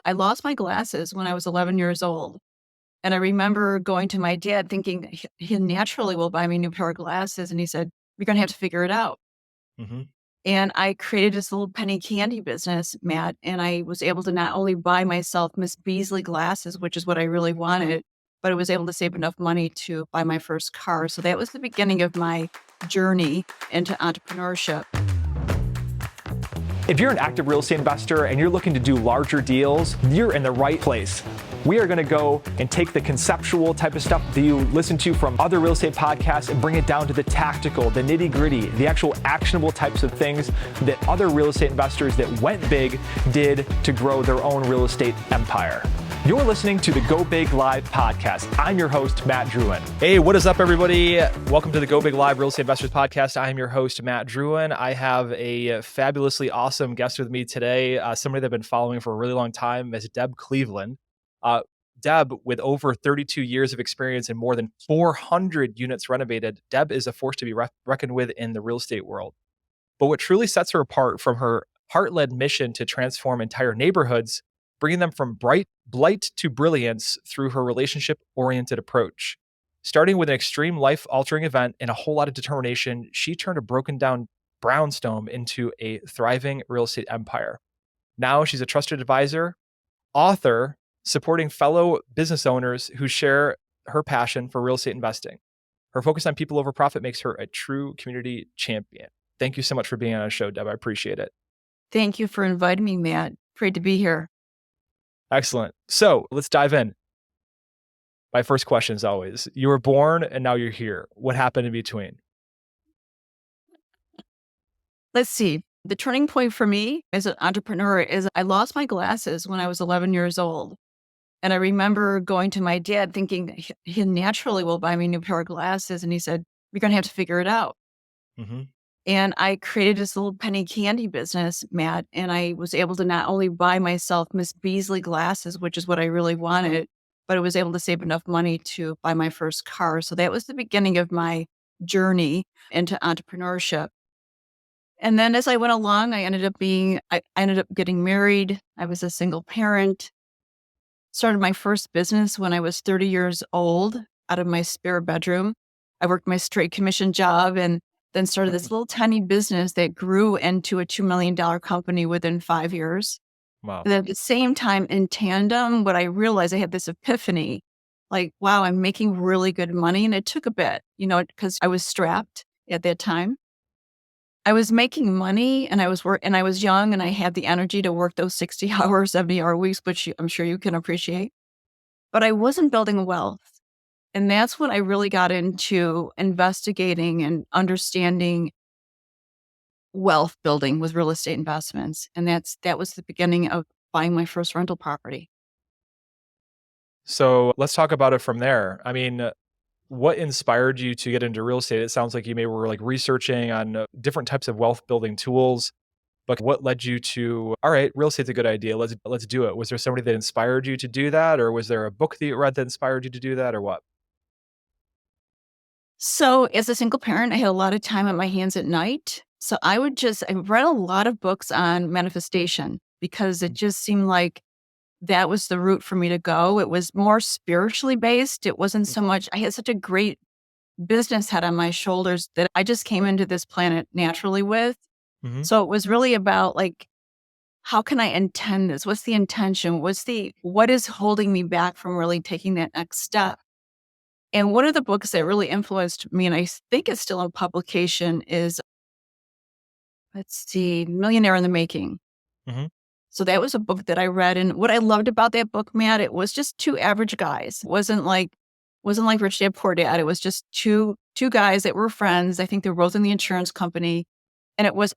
I lost my glasses when I was 11 years old. And I remember going to my dad thinking he naturally will buy me a new pair of glasses. And he said, "You're going to have to figure it out." Hmm. And I created this little penny candy business, Matt. And I was able to not only buy myself Miss Beasley glasses, which is what I really wanted, but I was able to save enough money to buy my first car. So that was the beginning of my journey into entrepreneurship. If you're an active real estate investor and you're looking to do larger deals, you're in the right place. We are going to go and take the conceptual type of stuff that you listen to from other real estate podcasts and bring it down to the tactical, the nitty gritty, the actual actionable types of things that other real estate investors that went big did to grow their own real estate empire. You're listening to the Go Big Live podcast. I'm your host, Matt Druin. Hey, what is up, everybody? Welcome to the Go Big Live Real Estate Investors podcast. I am your host, Matt Druin. I have a fabulously awesome guest with me today, somebody that I've been following for a really long time, is Deb Cleveland. Deb, with over 32 years of experience and more than 400 units renovated, Deb is a force to be reckoned with in the real estate world. But what truly sets her apart from her heart-led mission to transform entire neighborhoods, bringing them from blight to brilliance through her relationship-oriented approach. Starting with an extreme life-altering event and a whole lot of determination, she turned a broken-down brownstone into a thriving real estate empire. Now she's a trusted advisor, author, supporting fellow business owners who share her passion for real estate investing. Her focus on people over profit makes her a true community champion. Thank you so much for being on our show, Deb. I appreciate it. Thank you for inviting me, Matt. Great to be here. Excellent. So let's dive in. My first question is always, you were born and now you're here. What happened in between? Let's see. The turning point for me as an entrepreneur is I lost my glasses when I was 11 years old. And I remember going to my dad thinking he naturally will buy me a new pair of glasses. And he said, "You're going to have to figure it out." Mm-hmm. And I created this little penny candy business, Matt. And I was able to not only buy myself Miss Beasley glasses, which is what I really wanted, but I was able to save enough money to buy my first car. So that was the beginning of my journey into entrepreneurship. And then as I went along, I ended up getting married. I was a single parent. Started my first business when I was 30 years old out of my spare bedroom. I worked my straight commission job and then started this little tiny business that grew into a $2 million company within 5 years. Wow. And at the same time, in tandem, what I realized, I had this epiphany, like, wow, I'm making really good money. And it took a bit, because I was strapped at that time. I was making money and I was young and I had the energy to work those 60-hour, 70-hour weeks, which I'm sure you can appreciate. But I wasn't building wealth. And that's when I really got into investigating and understanding wealth building with real estate investments. And that was the beginning of buying my first rental property. So let's talk about it from there. I mean, what inspired you to get into real estate? It sounds like you maybe were like researching on different types of wealth building tools, but what led you to, all right, real estate's a good idea. Let's do it. Was there somebody that inspired you to do that? Or was there a book that you read that inspired you to do that or what? So as a single parent, I had a lot of time on my hands at night. So I read a lot of books on manifestation because it just seemed like that was the route for me to go. It was more spiritually based. It wasn't so much, I had such a great business head on my shoulders that I just came into this planet naturally with. Mm-hmm. So it was really about like, how can I intend this? What's the intention? What is holding me back from really taking that next step? And one of the books that really influenced me, and I think it's still in publication, is, let's see, Millionaire in the Making. Mm-hmm. So that was a book that I read. And what I loved about that book, Matt, it was just two average guys. It wasn't like Rich Dad Poor Dad. It was just two guys that were friends. I think they were both in the insurance company. And I was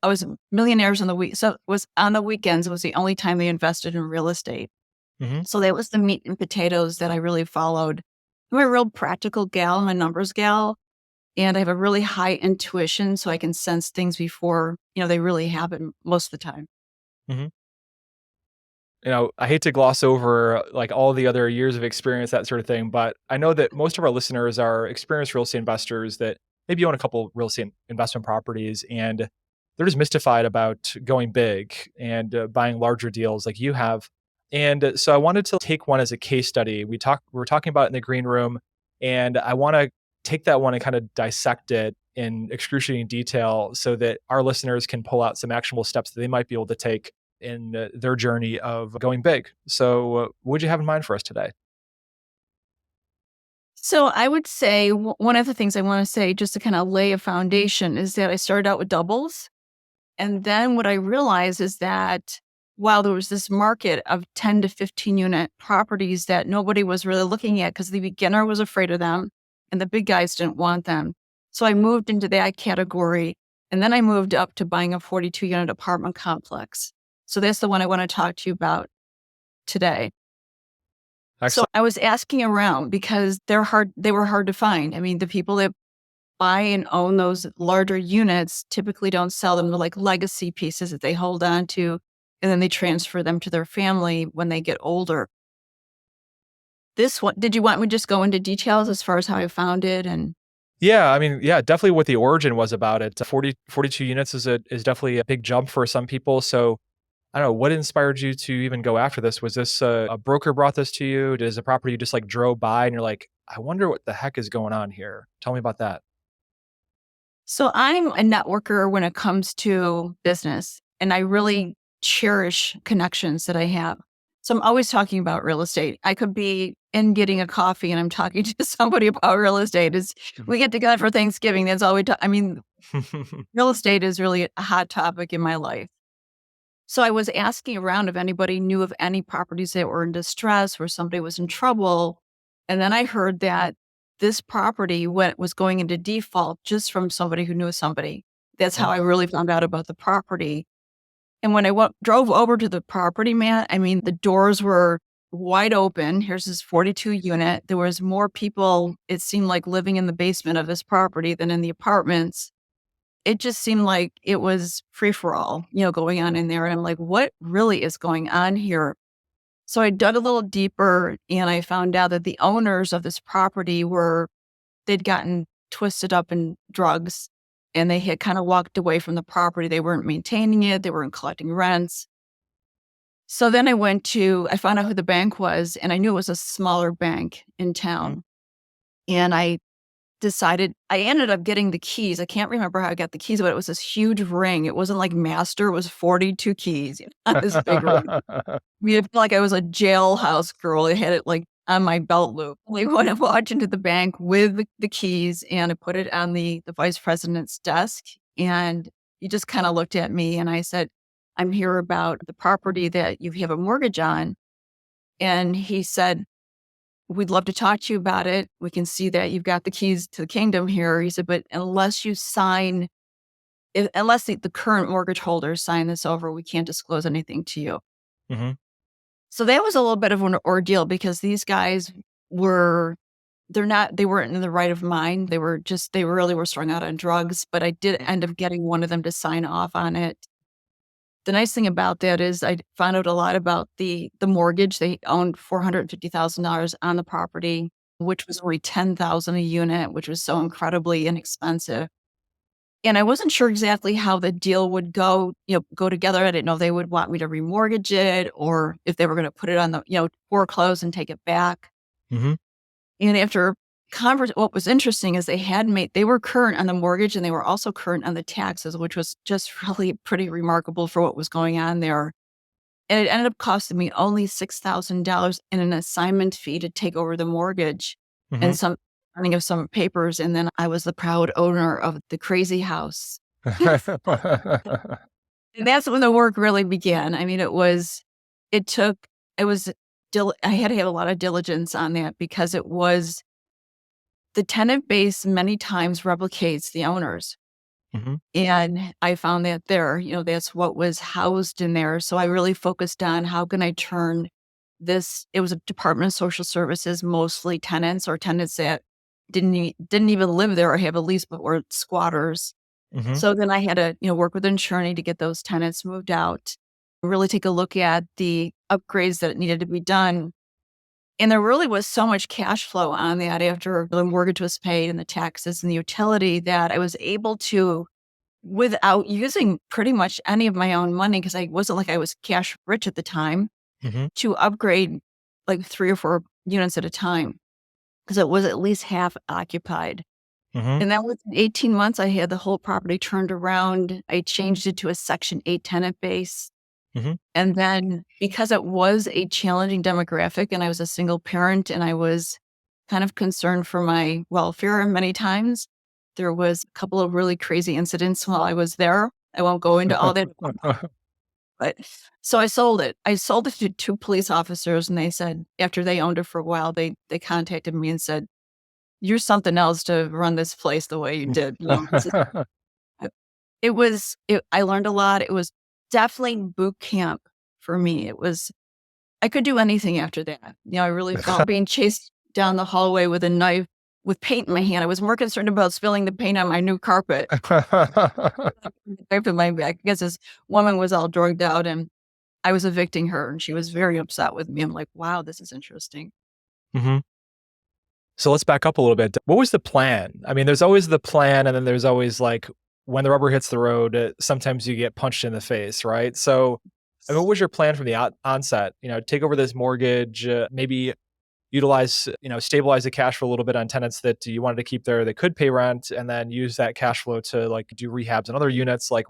millionaires on the week. So it was on the weekends. It was the only time they invested in real estate. Mm-hmm. So that was the meat and potatoes that I really followed. I'm a real practical gal. I'm a numbers gal. And I have a really high intuition. So I can sense things before, they really happen most of the time. Mm-hmm. I hate to gloss over like all the other years of experience, that sort of thing, but I know that most of our listeners are experienced real estate investors that maybe own a couple real estate investment properties and they're just mystified about going big and buying larger deals like you have. And so I wanted to take one as a case study. We were talking about it in the green room, and I want to take that one and kind of dissect it in excruciating detail so that our listeners can pull out some actionable steps that they might be able to take in their journey of going big. So, what would you have in mind for us today? So I would say one of the things I want to say, just to kind of lay a foundation, is that I started out with doubles. And then what I realized is that while there was this market of 10 to 15 unit properties that nobody was really looking at because the beginner was afraid of them and the big guys didn't want them. So I moved into that category. And then I moved up to buying a 42 unit apartment complex. So that's the one I want to talk to you about today. So Excellent. I was asking around because they were hard to find. I mean, the people that buy and own those larger units typically don't sell them. They're like legacy pieces that they hold on to and then they transfer them to their family when they get older. This one, did you want me to just go into details as far as how I found it? And Yeah, I mean, yeah, definitely what the origin was about it. 42 units is definitely a big jump for some people. So I don't know, what inspired you to even go after this? Was this a broker brought this to you? Is a property you just like drove by and you're like, I wonder what the heck is going on here? Tell me about that. so I'm a networker when it comes to business, and I really cherish connections that I have. So I'm always talking about real estate. I could be in getting a coffee and I'm talking to somebody about real estate. Is we get together for Thanksgiving. That's all we talk. I mean, real estate is really a hot topic in my life. So I was asking around if anybody knew of any properties that were in distress or somebody was in trouble. And then I heard that this property was going into default just from somebody who knew somebody. That's how I really found out about the property. And when I drove over to the property, man, I mean, the doors were wide open. Here's this 42 unit. There was more people, it seemed like, living in the basement of this property than in the apartments. It just seemed like it was free for all, going on in there. And I'm like, what really is going on here? So I dug a little deeper and I found out that the owners of this property they'd gotten twisted up in drugs and they had kind of walked away from the property. They weren't maintaining it. They weren't collecting rents. So then I found out who the bank was and I knew it was a smaller bank in town. And I ended up getting the keys. I can't remember how I got the keys, but it was this huge ring. It wasn't like master, it was 42 keys, this big ring. I mean, I feel like I was a jailhouse girl. I had it like on my belt loop. We went to walk into the bank with the keys and I put it on the vice president's desk. And he just kind of looked at me and I said, I'm here about the property that you have a mortgage on. And he said, we'd love to talk to you about it. We can see that you've got the keys to the kingdom here. He said, but unless the current mortgage holders sign this over, we can't disclose anything to you. Hmm. So that was a little bit of an ordeal because these guys they weren't in the right of mind. They really were strung out on drugs, but I did end up getting one of them to sign off on it. The nice thing about that is I found out a lot about the mortgage. They owned $450,000 on the property, which was only $10,000 a unit, which was so incredibly inexpensive. And I wasn't sure exactly how the deal would go together. I didn't know if they would want me to remortgage it or if they were going to put it on foreclose and take it back. Hmm. And after what was interesting is they were current on the mortgage and they were also current on the taxes, which was just really pretty remarkable for what was going on there. And it ended up costing me only $6,000 in an assignment fee to take over the mortgage Hmm. and some running of some papers. And then I was the proud owner of the crazy house. And that's when the work really began. I mean, it took, it was, I had to have a lot of diligence on that because the tenant base many times replicates the owners. Hmm. And I found that that's what was housed in there. So I really focused on how can I turn it was a Department of Social Services, mostly tenants or tenants that didn't even live there or have a lease, but were squatters. Hmm. So then I had to, work with insurance to get those tenants moved out, really take a look at the upgrades that needed to be done. And there really was so much cash flow on that after the mortgage was paid and the taxes and the utility that I was able to, without using pretty much any of my own money, because I wasn't like I was cash rich at the time. Mhm. to upgrade like 3 or 4 units at a time because it was at least half occupied. Mhm. And then within 18 months, I had the whole property turned around. I changed it to a Section 8 tenant base. Mhm. And then because it was a challenging demographic and I was a single parent and I was kind of concerned for my welfare many times, there was a couple of really crazy incidents while I was there. I won't go into all that, but so I sold it. I sold it to 2 police officers and they said after they owned it for a while, they contacted me and said, "You're something else to run this place the way you did." This is uh, I learned a lot. It was definitely boot camp for me. I could do anything after that. I really felt being chased down the hallway with a knife with paint in my hand. I was more concerned about spilling the paint on my new carpet. Knife in my back. I guess this woman was all drugged out and I was evicting her and she was very upset with me. I'm like, wow, this is interesting. Mhm. So let's back up a little bit. What was the plan? I mean, there's always the plan, and then there's always like when the rubber hits the road, sometimes you get punched in the face, right? So, I mean, what was your plan from the onset? Take over this mortgage, maybe utilize, stabilize the cash flow a little bit on tenants that you wanted to keep there that could pay rent, and then use that cash flow to like do rehabs and other units. Like,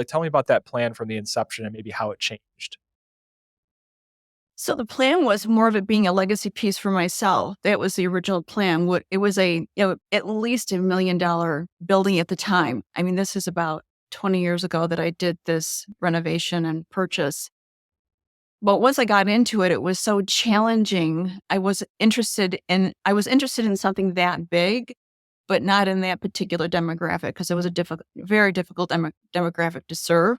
tell me about that plan from the inception and maybe how it changed. So the plan was more of it being a legacy piece for myself. That was the original plan. What it was at least $1 million building at the time. I mean, this is about 20 years ago that I did this renovation and purchase. But once I got into it, it was so challenging. I was interested in something that big, but not in that particular demographic because it was a very difficult demographic to serve.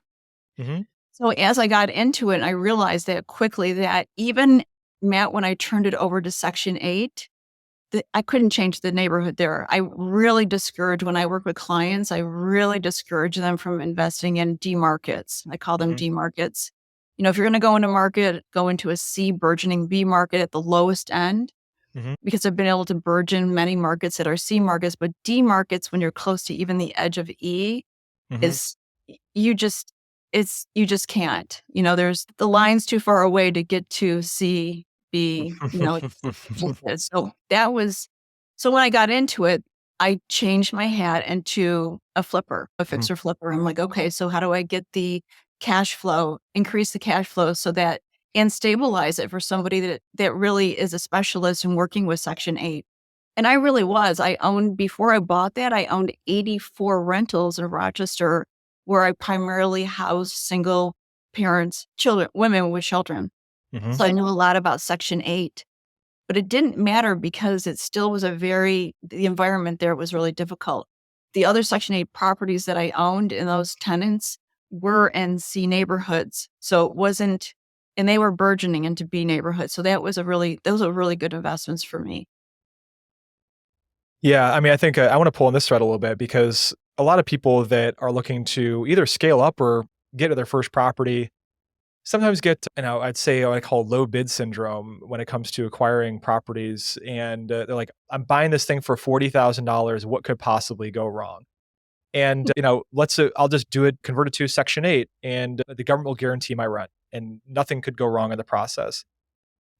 Hmm. So as I got into it, I realized that quickly that even Matt, when I turned it over to Section 8, I couldn't change the neighborhood there. I really discourage when I work with clients, I really discourage them from investing in D markets. I call them Hmm. D markets. If you're going to go into market, go into a C burgeoning B market at the lowest end, Hmm. because I've been able to burgeon many markets that are C markets, but D markets, when you're close to even the edge of E, Hmm. is you just can't. There's the line's too far away to get to C, B, so so when I got into it, I changed my hat into a flipper, a Mhm. fixer flipper. I'm like, okay, so how do I get the cash flow, increase the cash flow so that and stabilize it for somebody that really is a specialist in working with Section 8. And I really was. Before I bought that, I owned 84 rentals in Rochester where I primarily housed single parents, children, women with children. Mhm. So I knew a lot about Section 8, but it didn't matter because it still was the environment there was really difficult. The other Section 8 properties that I owned in those tenants were in C neighborhoods. So it wasn't, and they were burgeoning into B neighborhoods. So those were really good investments for me. Yeah, I mean, I think I want to pull on this thread a little bit because a lot of people that are looking to either scale up or get to their first property sometimes get, I'd say what I call low bid syndrome when it comes to acquiring properties. And they're like, I'm buying this thing for $40,000. What could possibly go wrong? And, I'll just do it, convert it to Section 8, and the government will guarantee my rent, and nothing could go wrong in the process.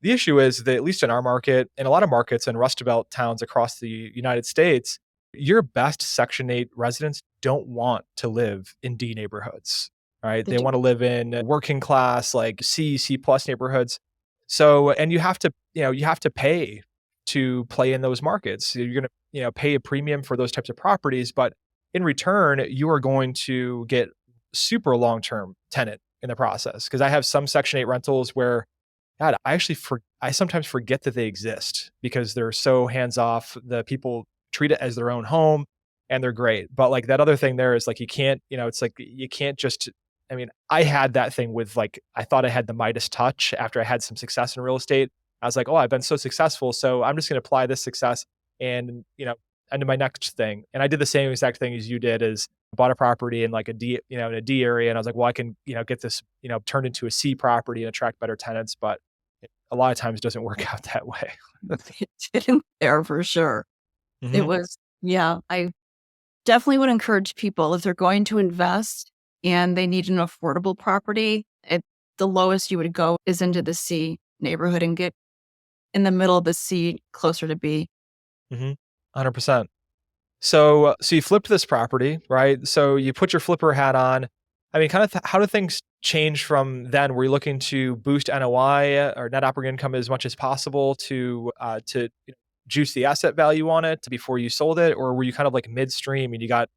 The issue is that, at least in our market, in a lot of markets and Rust Belt towns across the United States, your best Section 8 residents don't want to live in D neighborhoods, right? They They do. want to live in working class, like C plus neighborhoods. So, and you have to pay to play in those markets. You're going to, pay a premium for those types of properties, but in return, you are going to get super long-term tenant in the process. Because I have some Section 8 rentals where, God, I sometimes forget that they exist because they're so hands off. The people treat it as their own home and they're great. But like that other thing there is like you can't, it's like you can't just I mean, I had that thing with like I thought I had the Midas touch after I had some success in real estate. I was like, "Oh, I've been so successful, so I'm just going to apply this success and, into my next thing." And I did the same exact thing as you did is bought a property in like in a D area and I was like, "Well, I can, get this, turned into a C property and attract better tenants." But a lot of times doesn't work out that way. It didn't there for sure. It Mhm. was, yeah, I definitely would encourage people if they're going to invest and they need an affordable property. the lowest you would go is into the C neighborhood and get in the middle of the C closer to B. 100%. So you flipped this property, right? So you put your flipper hat on. I mean, kind of how do things change from then? Were you looking to boost NOI or net operating income as much as possible to juice the asset value on it before you sold it, or were you kind of like midstream and you got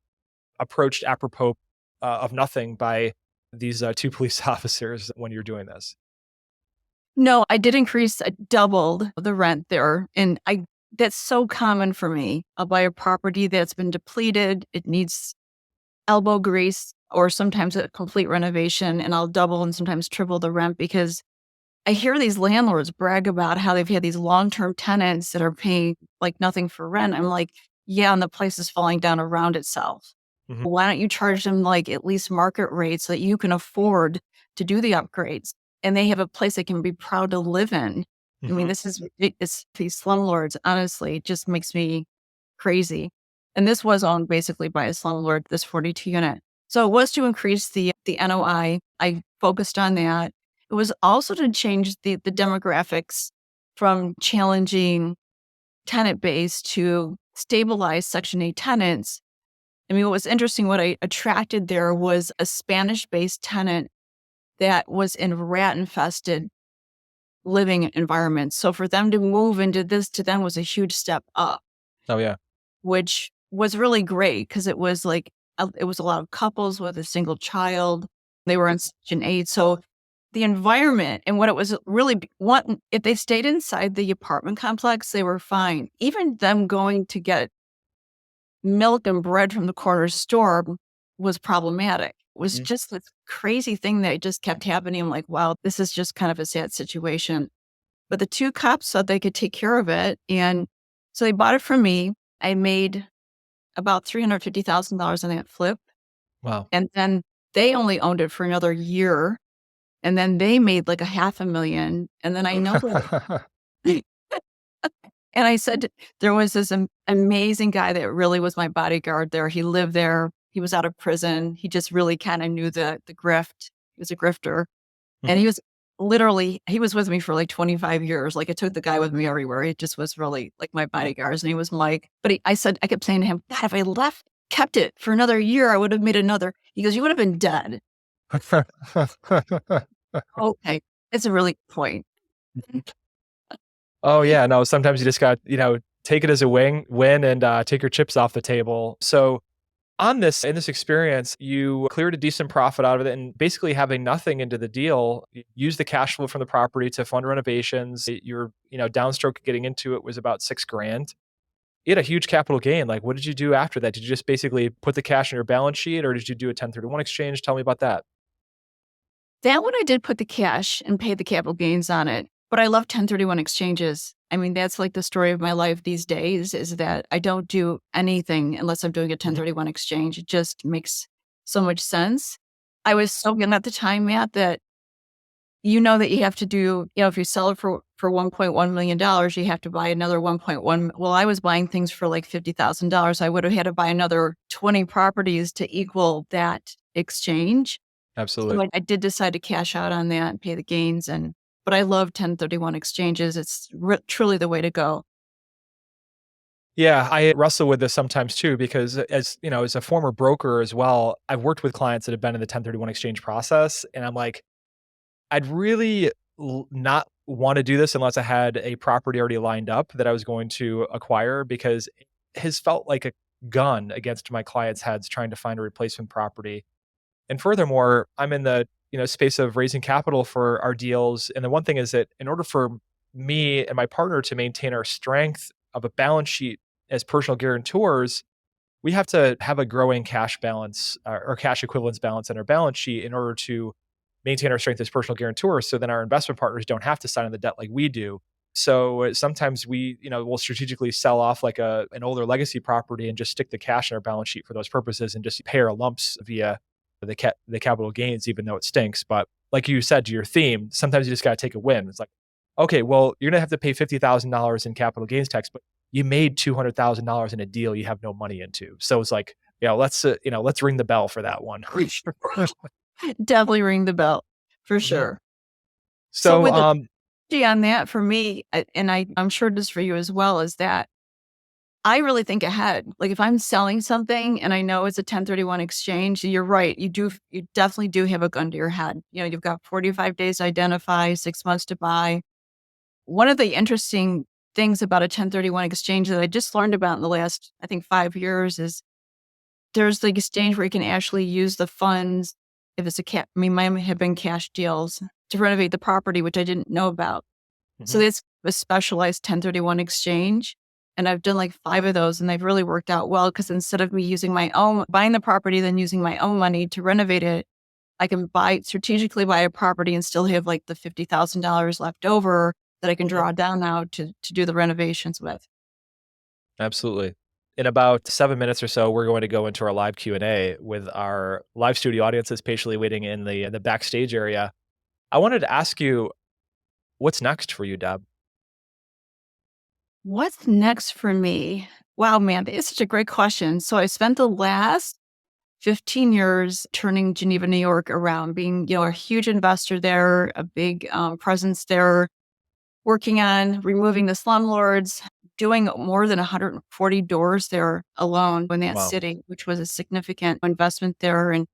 approached apropos of nothing by these two police officers when you're doing this? No, I did increase, I doubled the rent there. And that's so common for me. I'll buy a property that's been depleted. It needs elbow grease or sometimes a complete renovation, and I'll double and sometimes triple the rent because I hear these landlords brag about how they've had these long-term tenants that are paying like nothing for rent. I'm like, yeah, and the place is falling down around itself. Mhm. Why don't you charge them like at least market rates so that you can afford to do the upgrades? And they have a place they can be proud to live in. I mean, Mhm. it's these slumlords, honestly, it just makes me crazy. And this was owned basically by a slumlord, this 42 unit. So it was to increase the NOI. I focused on that. It was also to change the demographics from challenging tenant base to stabilize Section 8 tenants. I mean, what was interesting, what I attracted there was a Spanish-based tenant that was in rat-infested living environments. So for them to move into this to them was a huge step up, Oh yeah. which was really great because it was like it was a lot of couples with a single child. They were on Section 8. So the environment and what it was really one, if they stayed inside the apartment complex, they were fine. Even them going to get milk and bread from the corner store was problematic. It was Mhm. just this crazy thing that just kept happening. I'm like, wow, this is just kind of a sad situation. But the two cops thought they could take care of it. And so they bought it from me. I made about $350,000 on that flip. Wow. And then they only owned it for another year. And then they made like a half a million. And then I know and I said, there was this amazing guy that really was my bodyguard there. He lived there. He was out of prison. He just really kind of knew the grift. He was a grifter. And Mhm. he was literally, he was with me for like 25 years. Like I took the guy with me everywhere. He just was really like my bodyguard. His name was Mike. But I said, I kept saying to him, God, if I kept it for another year, I would have made another. He goes, you would have been dead. Okay. It's a really good point. Oh yeah, no, sometimes you just got, take it as a win and take your chips off the table. So in this experience, you cleared a decent profit out of it and basically having nothing into the deal, use the cash flow from the property to fund renovations. Your, downstroke getting into it was about 6 grand. You had a huge capital gain. Like, what did you do after that? Did you just basically put the cash in your balance sheet or did you do a 1031 exchange? Tell me about that. That one I did put the cash and pay the capital gains on it, but I love 1031 exchanges. I mean, that's like the story of my life these days is that I don't do anything unless I'm doing a Mhm. 1031 exchange. It just makes so much sense. I was so young at the time, Matt, that you know that you have to do, if you sell it for $1.1 million, you have to buy another 1.1. Well, I was buying things for like $50,000. I would have had to buy another 20 properties to equal that exchange. So Absolutely. I did decide to cash out on that and pay the gains, but I love 1031 exchanges. It's truly the way to go. Yeah, I wrestle with this sometimes too because as a former broker as well, I've worked with clients that have been in the 1031 exchange process and I'm like, I'd really not want to do this unless I had a property already lined up that I was going to acquire because it has felt like a gun against my clients' heads trying to find a replacement property. And furthermore, I'm in the, space of raising capital for our deals. And the one thing is that in order for me and my partner to maintain our strength of a balance sheet as personal guarantors, we have to have a growing cash balance or cash equivalence balance on our balance sheet in order to maintain our strength as personal guarantors. So then our investment partners don't have to sign on the debt like we do. So sometimes we, will strategically sell off like an older legacy property and just stick the cash in our balance sheet for those purposes and just pay our lumps via the capital gains, even though it stinks. But like you said to your theme, sometimes you just got to take a win. It's like, okay, well, you're gonna have to pay $50,000 in capital gains tax, but you made $200,000 in a deal you have no money into. So it's like, let's ring the bell for that one. Definitely ring the bell for Mhm. sure. So So, with the strategy on that for me, and I'm sure it is for you as well, is that I really think ahead. Like if I'm selling something and I know it's a 1031 exchange, you're right. You definitely do have a gun to your head. You've got 45 days to identify, 6 months to buy. One of the interesting things about a 1031 exchange that I just learned about in the last, I think, 5 years is there's the exchange where you can actually use the funds if it's mine have been cash deals to renovate the property, which I didn't know about. So Mhm. it's a specialized 1031 exchange. And I've done like 5 of those and they've really worked out well because instead of me using my own, buying the property, then using my own money to renovate it, I can strategically buy a property and still have like the $50,000 left over that I can Yep. draw down now to do the renovations with. Absolutely. In about 7 minutes or so, we're going to go into our live Q&A with our live studio audience that's patiently waiting in the backstage area. I wanted to ask you, what's next for you, Deb? What's next for me? Wow, man, it's such a great question. So I spent the last 15 years turning Geneva, New York around, being, a huge investor there, a big presence there, working on removing the slumlords, doing more than 140 doors there alone in that Wow. city, which was a significant investment there. And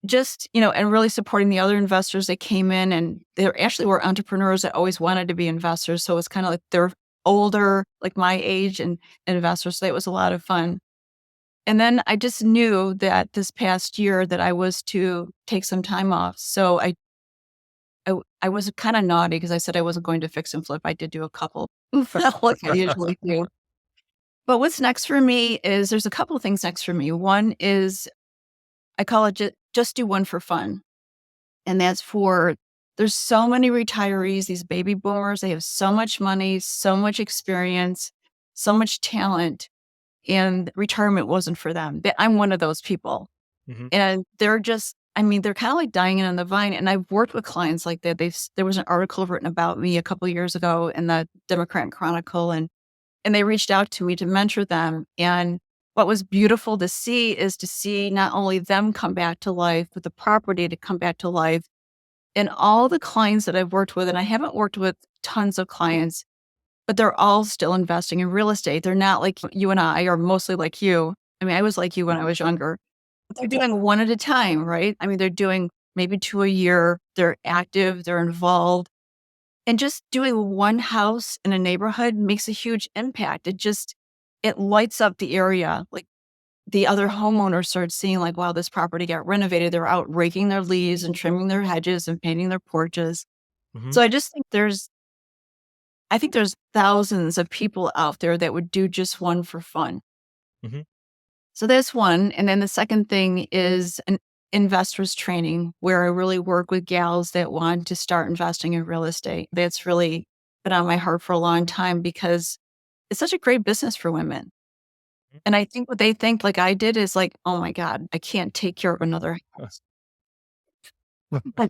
just, and really supporting the other investors that came in and they actually were entrepreneurs that always wanted to be investors. So it's kind of like they're older, like my age and investors. So it was a lot of fun. And then I just knew that this past year that I was to take some time off. So I was kind of naughty because I said I wasn't going to fix and flip. I did do a couple like I usually do. But what's next for me is there's a couple of things next for me. One is I call it just do one for fun. And that's for there's so many retirees, these baby boomers, they have so much money, so much experience, so much talent, and retirement wasn't for them. I'm one of those people. Mhm. And they're just, I mean, they're kind of like dying on the vine. And I've worked with clients like that. There was an article written about me a couple of years ago in the Democrat Chronicle, and they reached out to me to mentor them. And what was beautiful to see is to see not only them come back to life, but the property to come back to life. And all the clients that I've worked with, and I haven't worked with tons of clients, but they're all still investing in real estate. They're not like you and I, or mostly like you. I mean, I was like you when I was younger. But they're doing one at a time, right? I mean, they're doing maybe two a year. They're active, they're involved. And just doing one house in a neighborhood makes a huge impact. It lights up the area. Like the other homeowners start seeing like, wow, this property got renovated. They're out raking their leaves and trimming their hedges and painting their porches. Mhm. So I just think there's thousands of people out there that would do just one for fun. Mhm. So that's one. And then the second thing is an investors training where I really work with gals that want to start investing in real estate. That's really been on my heart for a long time because it's such a great business for women. And I think what they think, like I did, is like, oh my God, I can't take care of another house. I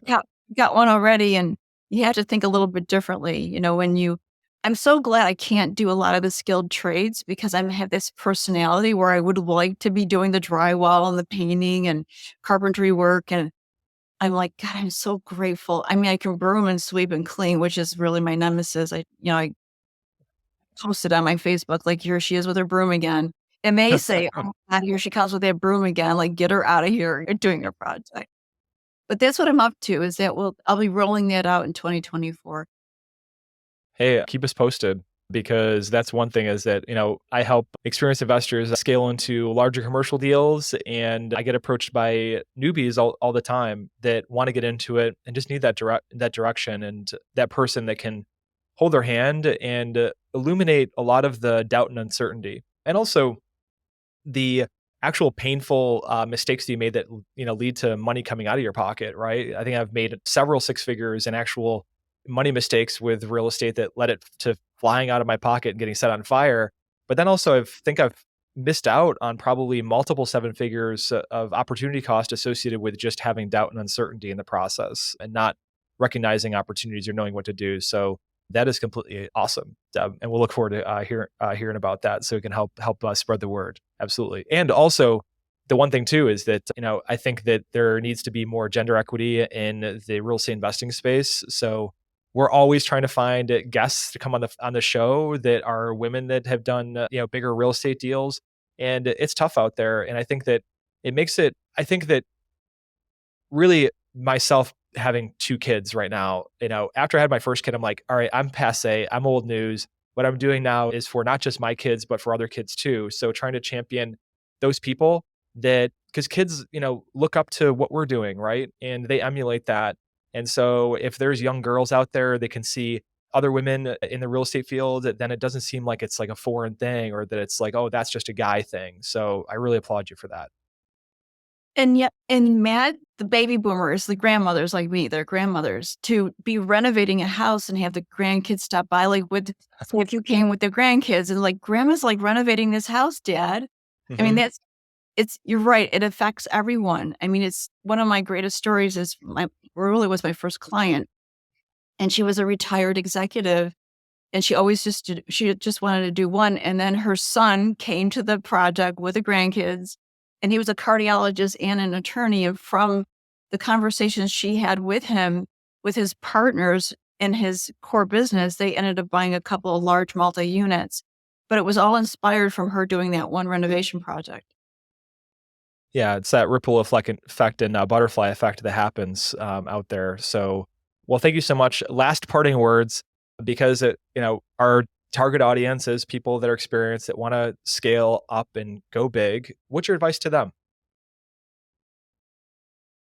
got one already. And you have to think a little bit differently. I'm so glad I can't do a lot of the skilled trades because I have this personality where I would like to be doing the drywall and the painting and carpentry work. And I'm like, God, I'm so grateful. I mean, I can broom and sweep and clean, which is really my nemesis. I posted on my Facebook, like, here she is with her broom again. And they say, oh, God, here she comes with that broom again. Like, get her out of here. You're doing your project. But that's what I'm up to is that I'll be rolling that out in 2024. Hey, keep us posted because that's one thing is that, I help experienced investors scale into larger commercial deals and I get approached by newbies all the time that want to get into it and just need that direction and that person that can hold their hand and illuminate a lot of the doubt and uncertainty. And also the actual painful mistakes that you made that lead to money coming out of your pocket, right? I think I've made several six figures in actual money mistakes with real estate that led it to flying out of my pocket and getting set on fire. But then also I've missed out on probably multiple seven figures of opportunity cost associated with just having doubt and uncertainty in the process and not recognizing opportunities or knowing what to do. So that is completely awesome, Deb, and we'll look forward to hearing about that, so we can help spread the word. Absolutely, and also the one thing too is that, I think that there needs to be more gender equity in the real estate investing space. So we're always trying to find guests to come on the show that are women that have done, bigger real estate deals. And it's tough out there. And I think that I think that really myself having two kids right now, after I had my first kid, I'm like, all right, I'm passe, I'm old news. What I'm doing now is for not just my kids, but for other kids too. So trying to champion those people that, because kids, look up to what we're doing, right? And they emulate that. And so if there's young girls out there, they can see other women in the real estate field, then it doesn't seem like it's like a foreign thing or that it's like, oh, that's just a guy thing. So I really applaud you for that. And yet, and Matt, the baby boomers, the grandmothers like me, their grandmothers, to be renovating a house and have the grandkids stop by, like so if you came with the grandkids and like, grandma's like renovating this house, dad. I mean, Hmm. you're right. It affects everyone. I mean, it's one of my greatest stories is really was my first client, and she was a retired executive, and she just wanted to do one. And then her son came to the project with the grandkids, and he was a cardiologist and an attorney. And from the conversations she had with him, with his partners in his core business, they ended up buying a couple of large multi-units. But it was all inspired from her doing that one renovation project. Yeah, it's that ripple effect and butterfly effect that happens out there. So, well, thank you so much. Last parting words, because our target audience is people that are experienced that want to scale up and go big. What's your advice to them?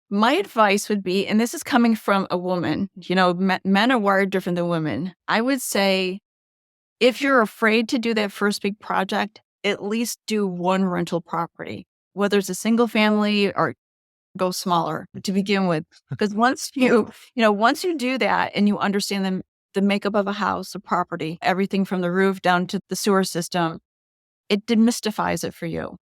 My advice would be, and this is coming from a woman, men are wired different than women. I would say if you're afraid to do that first big project, at least do one rental property, whether it's a single family or go smaller to begin with. Because once you do that and you understand the makeup of a house, a property, everything from the roof down to the sewer system, it demystifies it for you.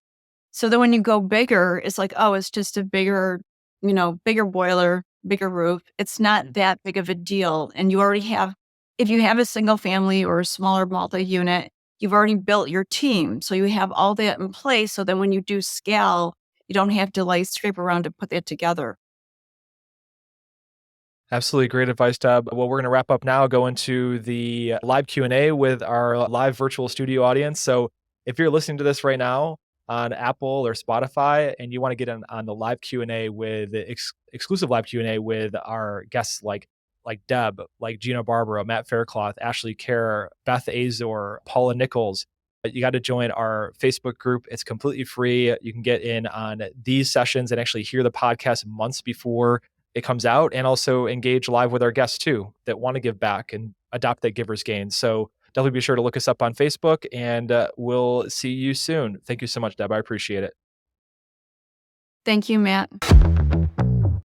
So then when you go bigger, it's like, oh, it's just a bigger boiler, bigger roof. It's not that big of a deal. And you already have, if you have a single family or a smaller multi-unit, you've already built your team. So you have all that in place. So then when you do scale, you don't have to like scrape around to put that together. Absolutely great advice, Deb. Well, we're going to wrap up now, go into the live Q&A with our live virtual studio audience. So if you're listening to this right now on Apple or Spotify and you want to get on the live Q&A with exclusive live Q&A with our guests like Deb, like Gina Barbaro, Matt Faircloth, Ashley Kerr, Beth Azor, Paula Nichols, you got to join our Facebook group. It's completely free. You can get in on these sessions and actually hear the podcast months before it comes out, and also engage live with our guests too that want to give back and adopt that giver's gain. So definitely be sure to look us up on Facebook, and we'll see you soon. Thank you so much, Deb. I appreciate it. Thank you, Matt.